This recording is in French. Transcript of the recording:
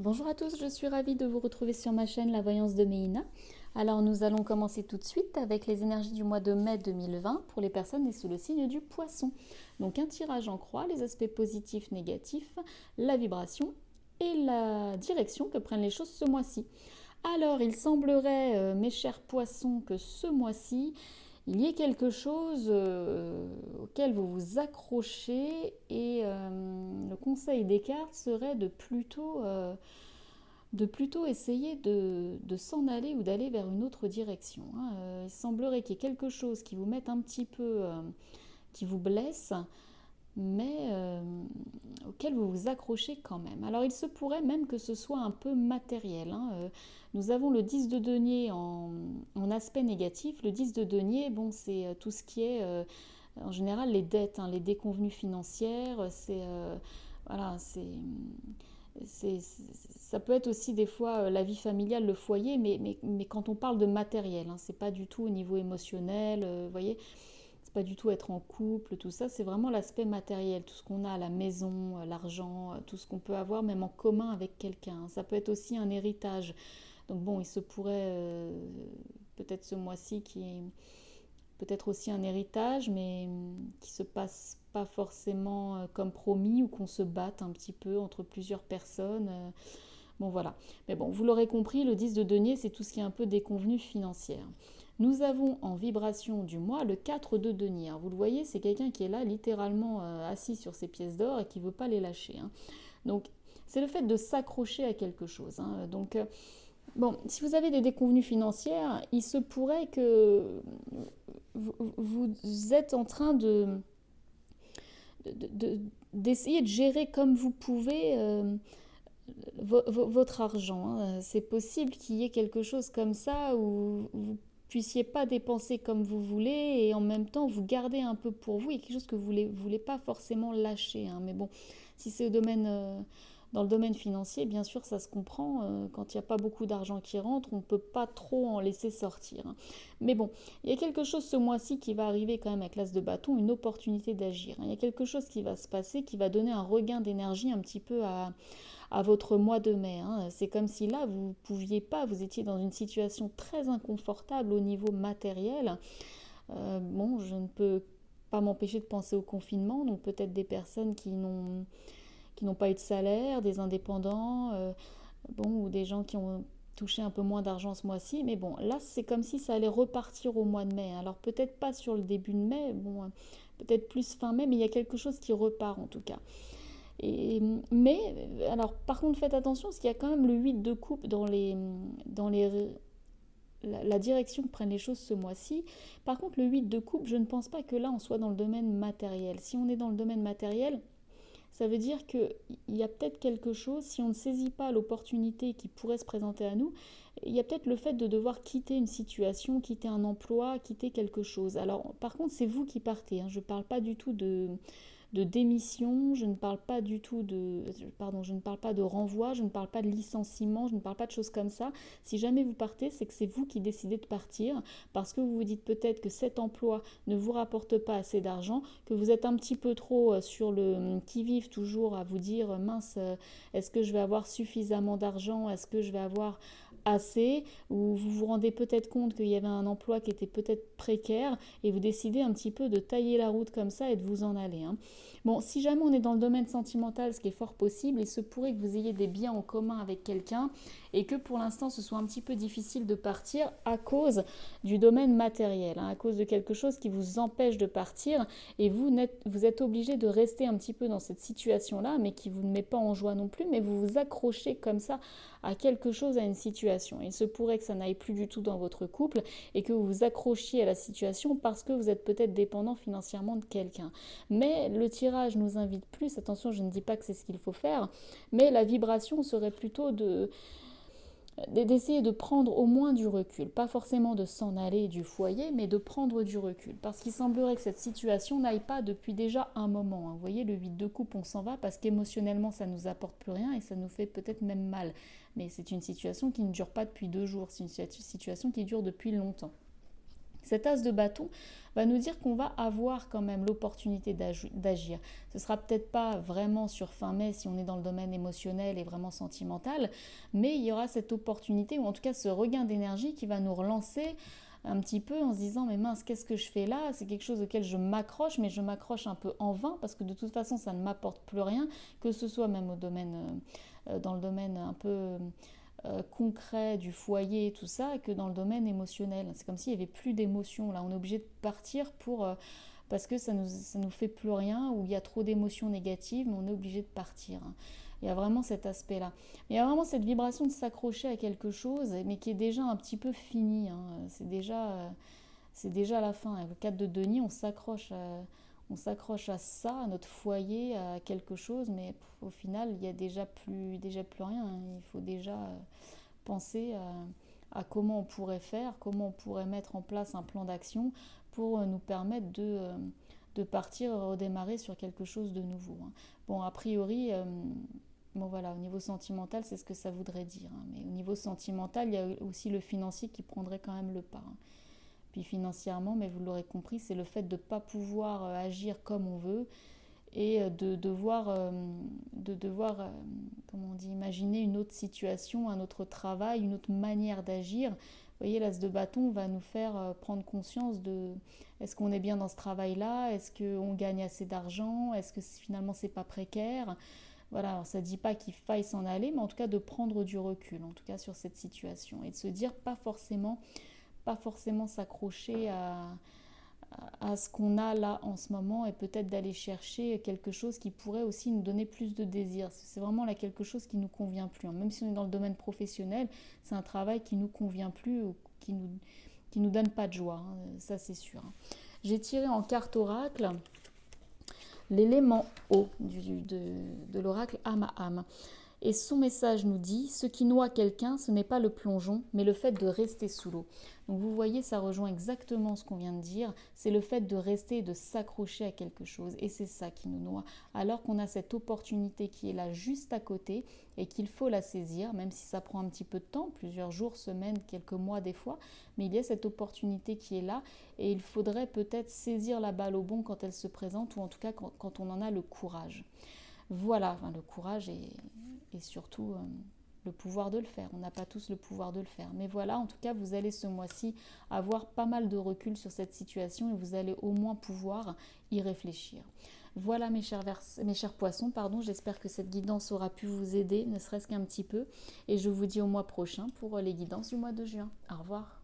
Bonjour à tous, je suis ravie de vous retrouver sur ma chaîne La Voyance de Méina. Alors nous allons commencer tout de suite avec les énergies du mois de mai 2020 pour les personnes nées sous le signe du Poisson. Donc un tirage en croix, les aspects positifs, négatifs, la vibration et la direction que prennent les choses ce mois-ci. Alors il semblerait, mes chers poissons, que ce mois-ci, il y ait quelque chose auquel vous vous accrochez et le conseil des cartes serait de plutôt essayer de s'en aller ou d'aller vers une autre direction. Il semblerait qu'il y ait quelque chose qui vous mette un petit peu, qui vous blesse, mais auquel vous vous accrochez quand même. Alors il se pourrait même que ce soit un peu matériel. Nous avons le 10 de denier en aspect négatif. Le 10 de denier, bon, c'est tout ce qui est en général les dettes, les déconvenues financières, voilà, ça peut être aussi des fois la vie familiale, le foyer, mais quand on parle de matériel, c'est pas du tout au niveau émotionnel, vous voyez, c'est pas du tout être en couple, tout ça, c'est vraiment l'aspect matériel, tout ce qu'on a à la maison, l'argent, tout ce qu'on peut avoir même en commun avec quelqu'un. Ça peut être aussi un héritage. Donc bon, il se pourrait peut-être ce mois-ci qui est peut-être aussi un héritage, mais qui se passe pas forcément comme promis ou qu'on se batte un petit peu entre plusieurs personnes. Bon voilà. Mais bon, vous l'aurez compris, le 10 de denier, c'est tout ce qui est un peu déconvenu financière. Nous avons en vibration du mois le 4 de denier. Alors, vous le voyez, c'est quelqu'un qui est là littéralement assis sur ses pièces d'or et qui ne veut pas les lâcher. Donc c'est le fait de s'accrocher à quelque chose. Donc bon, si vous avez des déconvenues financières, il se pourrait que vous êtes en train d'essayer de gérer comme vous pouvez votre argent. C'est possible qu'il y ait quelque chose comme ça où vous puissiez pas dépenser comme vous voulez et en même temps vous gardez un peu pour vous. Il y a quelque chose que vous voulez pas forcément lâcher. Mais bon, si c'est dans le domaine financier, bien sûr, ça se comprend. Quand il n'y a pas beaucoup d'argent qui rentre, on ne peut pas trop en laisser sortir. Mais bon, il y a quelque chose ce mois-ci qui va arriver quand même avec l'as de bâton, une opportunité d'agir. Il y a quelque chose qui va se passer, qui va donner un regain d'énergie un petit peu à votre mois de mai. C'est comme si là, vous ne pouviez pas, vous étiez dans une situation très inconfortable au niveau matériel. Bon, je ne peux pas m'empêcher de penser au confinement, donc peut-être des personnes qui n'ont pas eu de salaire, des indépendants, bon, ou des gens qui ont touché un peu moins d'argent ce mois-ci. Mais bon, là, c'est comme si ça allait repartir au mois de mai. Alors peut-être pas sur le début de mai, bon, peut-être plus fin mai, mais il y a quelque chose qui repart en tout cas. Et, mais, alors, par contre, faites attention, parce qu'il y a quand même le 8 de coupe la direction que prennent les choses ce mois-ci. Par contre, le 8 de coupe, je ne pense pas que là, on soit dans le domaine matériel. Si on est dans le domaine matériel, ça veut dire qu'il y a peut-être quelque chose, si on ne saisit pas l'opportunité qui pourrait se présenter à nous, il y a peut-être le fait de devoir quitter une situation, quitter un emploi, quitter quelque chose. Alors, par contre, c'est vous qui partez. Je ne parle pas du tout de démission, je ne parle pas du tout je ne parle pas de renvoi, je ne parle pas de licenciement, je ne parle pas de choses comme ça. Si jamais vous partez, c'est que c'est vous qui décidez de partir parce que vous vous dites peut-être que cet emploi ne vous rapporte pas assez d'argent, que vous êtes un petit peu trop sur le qui-vive toujours à vous dire mince, est-ce que je vais avoir suffisamment d'argent, est-ce que je vais avoir assez, ou vous vous rendez peut-être compte qu'il y avait un emploi qui était peut-être précaire et vous décidez un petit peu de tailler la route comme ça et de vous en aller. Bon, si jamais on est dans le domaine sentimental, ce qui est fort possible, il se pourrait que vous ayez des biens en commun avec quelqu'un et que pour l'instant ce soit un petit peu difficile de partir à cause du domaine matériel, à cause de quelque chose qui vous empêche de partir et vous êtes obligé de rester un petit peu dans cette situation-là, mais qui vous ne met pas en joie non plus, mais vous vous accrochez comme ça à quelque chose, à une situation. Il se pourrait que ça n'aille plus du tout dans votre couple et que vous vous accrochiez à la situation parce que vous êtes peut-être dépendant financièrement de quelqu'un. Mais le tirage nous invite plus, attention, je ne dis pas que c'est ce qu'il faut faire, mais la vibration serait plutôt d'essayer de prendre au moins du recul, pas forcément de s'en aller du foyer, mais de prendre du recul, parce qu'il semblerait que cette situation n'aille pas depuis déjà un moment. Vous voyez, le 8 de coupe, on s'en va parce qu'émotionnellement, ça ne nous apporte plus rien et ça nous fait peut-être même mal. Mais c'est une situation qui ne dure pas depuis 2 jours, c'est une situation qui dure depuis longtemps. Cet as de bâton va nous dire qu'on va avoir quand même l'opportunité d'agir. Ce sera peut-être pas vraiment sur fin mai si on est dans le domaine émotionnel et vraiment sentimental, mais il y aura cette opportunité ou en tout cas ce regain d'énergie qui va nous relancer un petit peu en se disant mais mince, qu'est-ce que je fais là? C'est quelque chose auquel je m'accroche, mais je m'accroche un peu en vain parce que de toute façon ça ne m'apporte plus rien, que ce soit même au domaine, dans le domaine un peu concret du foyer, tout ça, que dans le domaine émotionnel. C'est comme s'il n'y avait plus d'émotions. Là, on est obligé de partir parce que ça nous fait plus rien, ou il y a trop d'émotions négatives, mais on est obligé de partir. Il y a vraiment cet aspect-là. Il y a vraiment cette vibration de s'accrocher à quelque chose, mais qui est déjà un petit peu fini. C'est déjà la fin. Avec le 4 de denier, on s'accroche à ça, à notre foyer, à quelque chose, mais au final, il y a déjà plus rien. Il faut déjà penser comment on pourrait faire, comment on pourrait mettre en place un plan d'action pour nous permettre de partir et redémarrer sur quelque chose de nouveau. Bon, a priori, bon voilà, au niveau sentimental, c'est ce que ça voudrait dire. Mais au niveau sentimental, il y a aussi le financier qui prendrait quand même le pas. Puis financièrement, mais vous l'aurez compris, c'est le fait de ne pas pouvoir agir comme on veut et de devoir comment on dit, imaginer une autre situation, un autre travail, une autre manière d'agir. Vous voyez, l'as de bâton va nous faire prendre conscience de est-ce qu'on est bien dans ce travail-là, est-ce qu'on gagne assez d'argent, est-ce que finalement c'est pas précaire. Voilà, alors ça ne dit pas qu'il faille s'en aller, mais en tout cas de prendre du recul, en tout cas sur cette situation, et de se dire pas forcément s'accrocher à ce qu'on a là en ce moment et peut-être d'aller chercher quelque chose qui pourrait aussi nous donner plus de désir. C'est vraiment là quelque chose qui ne nous convient plus. Même si on est dans le domaine professionnel, c'est un travail qui ne nous convient plus ou qui nous donne pas de joie, ça c'est sûr. J'ai tiré en carte oracle l'élément eau de l'oracle âme à âme. Et son message nous dit, ce qui noie quelqu'un, ce n'est pas le plongeon, mais le fait de rester sous l'eau. Donc vous voyez, ça rejoint exactement ce qu'on vient de dire, c'est le fait de rester et de s'accrocher à quelque chose. Et c'est ça qui nous noie. Alors qu'on a cette opportunité qui est là juste à côté et qu'il faut la saisir, même si ça prend un petit peu de temps, plusieurs jours, semaines, quelques mois des fois, mais il y a cette opportunité qui est là et il faudrait peut-être saisir la balle au bon quand elle se présente ou en tout cas quand on en a le courage. Voilà, enfin, le courage et surtout le pouvoir de le faire. On n'a pas tous le pouvoir de le faire. Mais voilà, en tout cas, vous allez ce mois-ci avoir pas mal de recul sur cette situation et vous allez au moins pouvoir y réfléchir. Voilà mes chers poissons, j'espère que cette guidance aura pu vous aider, ne serait-ce qu'un petit peu. Et je vous dis au mois prochain pour les guidances du mois de juin. Au revoir.